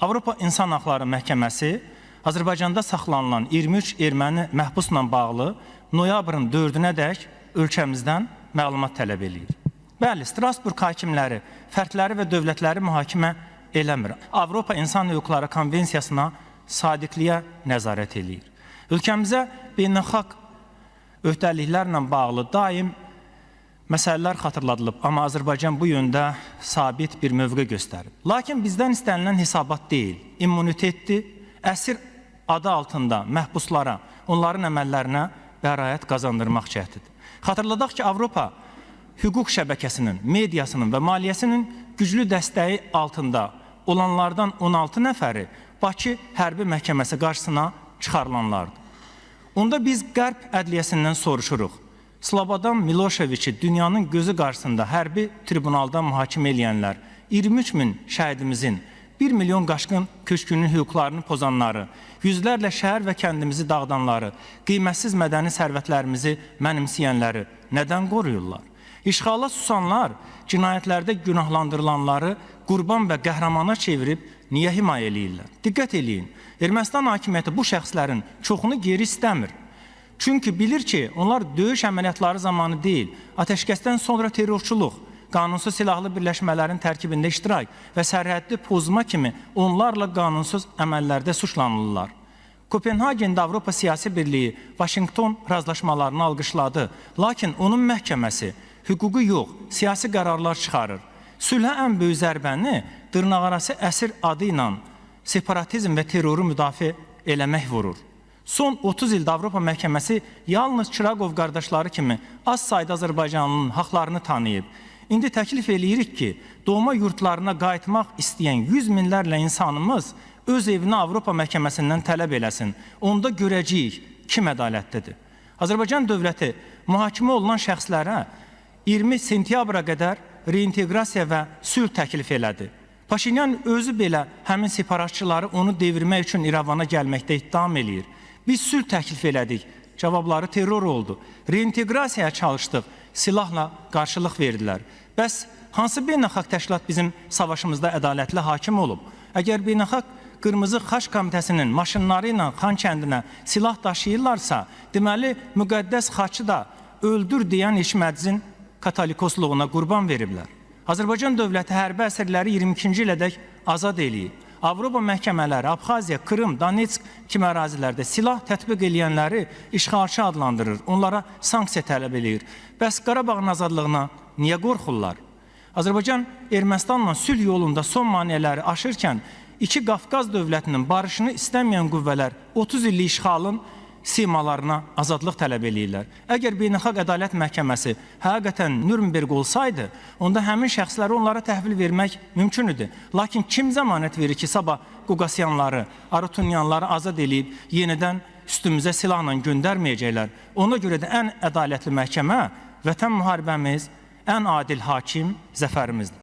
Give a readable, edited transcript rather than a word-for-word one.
Avropa İnsan Haqları Məhkəməsi Azərbaycanda saxlanılan 23 erməni məhbusla bağlı noyabrın 4-ədək ölkəmizdən məlumat tələb edir. Bəli, Strasburq hakimləri fərdləri və dövlətləri mühakimə eləmir. Avropa İnsan Hüquqları Konvensiyasına sadiqliyə nəzarət edir. Ölkəmizə beynəlxalq öhdəliklərlə bağlı daim məsələlər xatırladılıb, amma Azərbaycan bu yöndə sabit bir mövqe göstərib. Lakin bizdən istənilən hesabat deyil, immunitetdir, əsir adı altında məhbuslara, onların əməllərinə bəraət qazandırmaq cəhdidir. Xatırladaq ki, Avropa hüquq şəbəkəsinin, mediasının və maliyyəsinin güclü dəstəyi altında olanlardan 16 nəfəri Bakı Hərbi Məhkəməsi qarşısına çıxarılanlardır. Onda biz Qərb ədliyyəsindən soruşuruq. Slobodan Miloševiçi dünyanın gözü qarşısında hərbi tribunalda mühakimə eləyənlər, 23 min şəhidimizin, 1 milyon qaşqın köçkünün hüquqlarını pozanları, yüzlərlə şəhər və kəndimizi dağıdanları, qiymətsiz mədəni sərvətlərimizi mənimsəyənləri nədən qoruyurlar? İşğala susanlar, cinayətlərdə günahlandırılanları qurban və qəhrəmana çevirib niyə himayə eləyirlər? Diqqət eləyin, Ermənistan hakimiyyəti bu şəxslərin çoxunu geri istəmir. Çünki bilir ki, onlar döyüş əməliyyatları zamanı deyil, ateşkəsdən sonra terrorçuluq, qanunsuz silahlı birləşmələrin tərkibində iştirak və sərhəddi pozma kimi onlarla qanunsuz əməllərdə suçlanırlar. Kopenhagendə Avropa Siyasi Birliyi Vaşinqton razılaşmalarını alqışladı, lakin onun məhkəməsi hüququ yox, siyasi qərarlar çıxarır. Sülhə ən böyük zərbəni dırnaqarası əsir adı ilə separatizm və terroru müdafiə eləmək vurur. Son 30 ildə Avropa Məhkəməsi yalnız Çıraqov qardaşları kimi az sayda Azərbaycanlının haqlarını tanıyıb. İndi təklif eləyirik ki, doğma yurtlarına qayıtmaq istəyən 100 minlərlə insanımız öz evini Avropa Məhkəməsindən tələb eləsin. Onda görəcəyik kim ədalətlidir. Azərbaycan dövləti mühakimə olunan şəxslərə 20 sentyabra qədər reinteqrasiya və sülh təklif elədi. Paşinyan özü belə həmin separatçıları onu devirmək üçün İrəvana gəlməkdə ittiham eləyir. Biz sülh təklif elədik, cavabları terror oldu. Reinteqrasiyaya çalışdıq, silahla qarşılıq verdilər. Bəs hansı beynəlxalq təşkilat bizim savaşımızda ədalətli hakim olub? Əgər beynəlxalq Qırmızı Xaç Komitəsinin maşınları ilə Xan kəndinə silah daşıyırlarsa, deməli müqəddəs xaçı da öldür deyən İşmədizin katolikosluğuna qurban veriblər. Azərbaycan dövləti hərbi əsirləri 22-ci ilədək azad eləyib. Avropa məhkəmələri Abxaziya, Krım, Donetsk kimi ərazilərdə silah tətbiq eləyənləri işğalçı adlandırır, onlara sanksiya tələb eləyir. Bəs Qarabağın azadlığına niyə qorxurlar? Azərbaycan Ermənistanla sülh yolunda son maneələri aşırkən iki Qafqaz dövlətinin barışını istəməyən qüvvələr 30 illik işğalın simalarına azadlıq tələb eləyirlər. Əgər Beynəlxalq Ədalət Məhkəməsi həqiqətən Nürnberg olsaydı, onda həmin şəxsləri onlara təhvil vermək mümkün idi. Lakin kim zəmanət verir ki, sabah Qoqasyanları, Arutunyanları azad eləyib, yenidən üstümüzə silahla göndərməyəcəklər. Ona görə də ən ədalətli məhkəmə, vətən müharibəmiz, ən adil hakim zəfərimizdir.